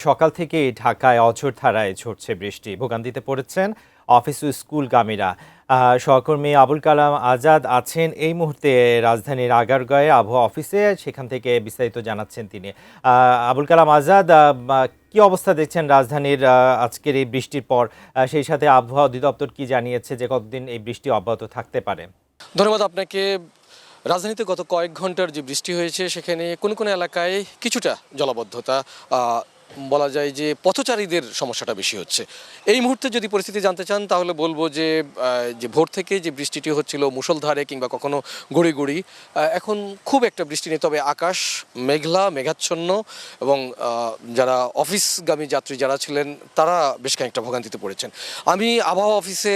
সকাল থেকেই ঢাকায় অঝোরধারায় ঝরছে বৃষ্টি। ভোগান্তিতে পড়েছেন অফিস ও স্কুলগামীরা। সহকর্মী আবুল কালাম আজাদ আছেন এই মুহূর্তে রাজধানীর আগারগাঁয়ে আবহাওয়া অফিসে, সেখান থেকে বিস্তারিত জানাচ্ছেন তিনি। আবুল কালাম আজাদ, কি অবস্থা দেখছেন রাজধানীর আজকের এই বৃষ্টির পর? সেই সাথে আবহাওয়া অধিদপ্তর কি জানিয়েছে যে কতদিন এই বৃষ্টি অব্যাহত থাকতে পারে? ধন্যবাদ আপনাকে। রাজধানীতে গত কয়েক ঘন্টার যে বৃষ্টি হয়েছে সেখানে কোনো কোনো এলাকায় কিছুটা জলাবদ্ধতা, বলা যায় যে পথচারীদের সমস্যাটা বেশি হচ্ছে। এই মুহূর্তে যদি পরিস্থিতি জানতে চান তাহলে বলবো যে ভোর থেকে যে বৃষ্টিটি হচ্ছিল মুষলধারে কিংবা কখনো গুঁড়ি গুঁড়ি, এখন খুব একটা বৃষ্টি নেই, তবে আকাশ মেঘলা মেঘাচ্ছন্ন এবং যারা অফিসগামী যাত্রী যারা ছিলেন তারা বেশ খানিকটা ভোগান্তিতে পড়েছেন। আমি আবহাওয়া অফিসে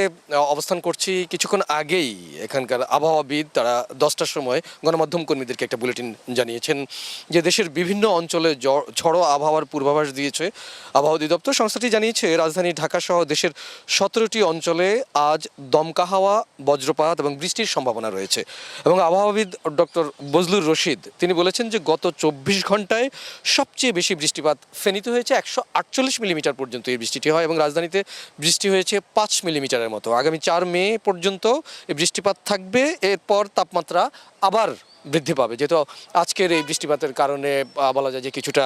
অবস্থান করছি। কিছুক্ষণ আগেই এখানকার আবহাওয়াবিদ তারা 10টার সময় গণমাধ্যম কর্মীদেরকে একটা বুলেটিন জানিয়েছেন যে দেশের বিভিন্ন অঞ্চলে ঝড়ো আবহাওয়ার পূর্বাভাস দিয়েছে আবহাওয়া অধিদপ্তর। সংস্থাটি জানিয়েছে রাজধানী ঢাকা সহ দেশের 17টি অঞ্চলে আজ দমকা হাওয়া, বজ্রপাত এবং বৃষ্টির সম্ভাবনা রয়েছে। এবং আবহাওয়াবিদ ডক্টর বজলুর রশিদ তিনি বলেছেন যে গত 24 ঘন্টায় সবচেয়ে বেশি বৃষ্টিপাত ফেনীতে হয়েছে। 148 মিলিমিটার পর্যন্ত এই বৃষ্টিটি হয় এবং রাজধানীতে বৃষ্টি হয়েছে 5 মিলিমিটারের মতো। আগামী 4 মে পর্যন্ত এই বৃষ্টিপাত থাকবে। এরপর তাপমাত্রা আবার বৃদ্ধি পাবে, যেহেতু আজকের এই বৃষ্টিপাতের কারণে বলা যায় যে কিছুটা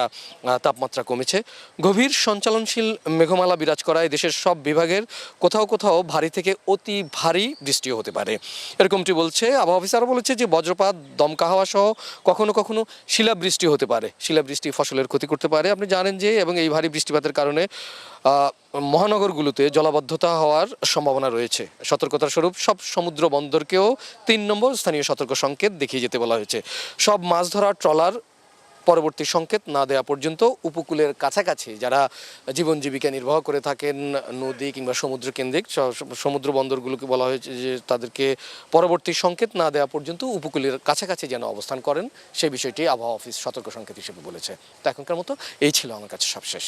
তাপমাত্রা কমেছে। গভীর সঞ্চালনশীল মেঘমালা বিরাজ করায় দেশের সব বিভাগের কোথাও কোথাও ভারী থেকে অতি ভারী বৃষ্টিও হতে পারে, এরকমটি বলছে আবহাওয়া অফিস। আরও বলেছে যে বজ্রপাত, দমকা হাওয়া সহ কখনো কখনো শিলাবৃষ্টি হতে পারে। শিলাবৃষ্টি ফসলের ক্ষতি করতে পারে। আপনি জানেন যে এবং এই ভারী বৃষ্টিপাতের কারণে মহানগরগুলোতে জলাবদ্ধতা হওয়ার সম্ভাবনা রয়েছে। সতর্কতার স্বরূপ সব সমুদ্র বন্দরকেও 3 নম্বর স্থানীয় সতর্ক সংকেত দেখিয়ে যেতে বলা হয়েছে। সব মাছ ধরা ট্রলার পরবর্তী সংকেত না দেওয়া পর্যন্ত উপকূলের কাছাকাছি যারা জীবন জীবিকা নির্বাহ করে থাকেন নদী কিংবা সমুদ্র কেন্দ্রিক সমুদ্র বন্দরগুলোকে বলা হয়েছে যে তাদেরকে পরবর্তী সংকেত না দেওয়া পর্যন্ত উপকূলের কাছাকাছি যেন অবস্থান করেন, সেই বিষয়টি আবহাওয়া অফিস সতর্ক সংকেত হিসেবে বলেছে। তো এখনকার মতো এই ছিল আমার কাছে সবশেষ।